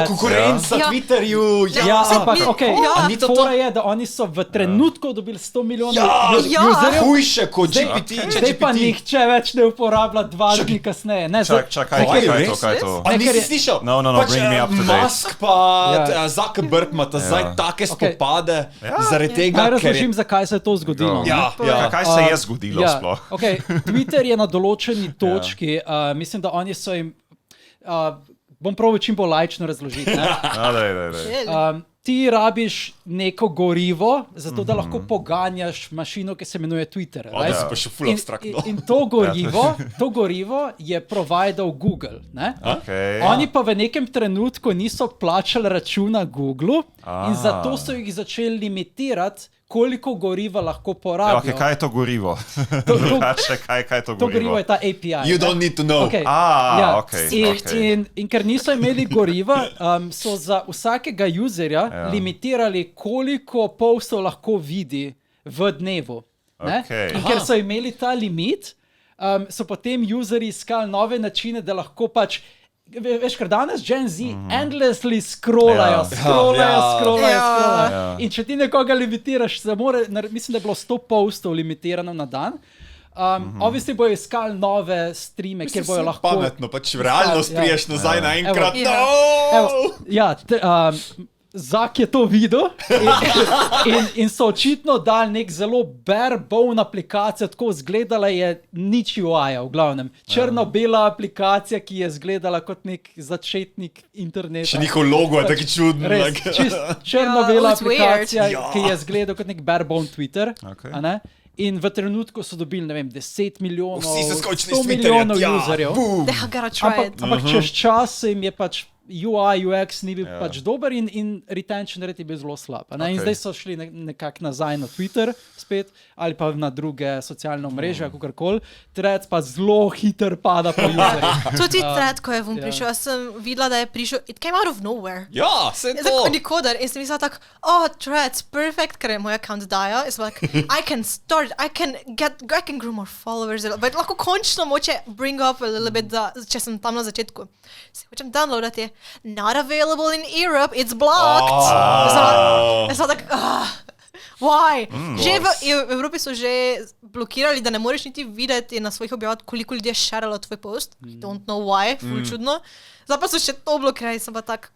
konkurenca Twitterju. Ampak fora je, da oni so v trenutku dobili 100 milijonov userjev. Hujše kot GPT. Zdaj pa nihče več ne uporablja 2 dni kasneje. Čakaj, kaj je to? A nisi slišal? No, bring me up to date. Musk pa Zuckerberg imata zdaj take spopade zaradi tega, Naj razložim, zakaj se je to zgodilo. Kaj se je zgodilo sploh? Twitter je na določeni točki, mislim, da oni so jim, bom probal čim bolj laično razložiti. Ti rabiš neko gorivo, zato da lahko poganjaš mašino, ki se imenuje Twitter. Pa še ful abstraktno. In to gorivo je providal Google. Oni pa v nekem trenutku niso plačali računa Google in zato so jih začeli limitirati, koliko goriva lahko porabijo. Kaj je to gorivo? Kaj je to gorivo? To gorivo je ta API. You don't need to know. In ker niso imeli goriva, so za vsakega userja limitirali, koliko postov lahko vidi v dnevu. In ker so imeli ta limit, so potem userji iskali nove načine, da lahko pač veš, ker danes Gen Z endlessly scrollajo. In če ti nekoga limitiraš, mislim, da je bilo 100 postov limitirano na dan, obviously bojo iskali nove streame, kjer bojo lahko... Pametno, pač v realnost priješ nazaj naenkrat. Zak je to videl in so očitno dali nek zelo bare-bone aplikacijo, tako izgledala je nič UI-ja v glavnem. Črno-bela aplikacija, ki je izgledala kot nek začetnik interneta. Še njihov logo je taki čuden. Črno-bela aplikacija, ki je izgledala kot nek bare-bone Twitter. In v trenutku so dobili, ne vem, 10 milijonov, 100 milijonov userjev. Ampak čez čas jim je pač UI, UX ni bil pač dober in retention rate je bil zelo slab. In zdaj so šli nekako nazaj na Twitter spet, ali pa na druge socialne omrežja, kakorkoli. Threads pa zelo hiter pada po userjih. Tudi thread, ko je prišel, jaz sem videla, da je prišel, it came out of nowhere. Ja, se to. Tako nikoder. In sem mislila tako, Threads, perfect, ker je moj account dajo. In sem like, I can grow more followers. But lahko končno moče bring up a little bit, če sem tam na začetku. Se hočem downloadati. Not available in Europe, it's blocked. Jaz sem tak, why? Že v Evropi so že blokirali, da ne moreš niti videti na svojih objavah, koliko ljudi je šaralo tvoj post. Don't know why, ful čudno. Zdaj pa so še to blokirali, sem pa tak...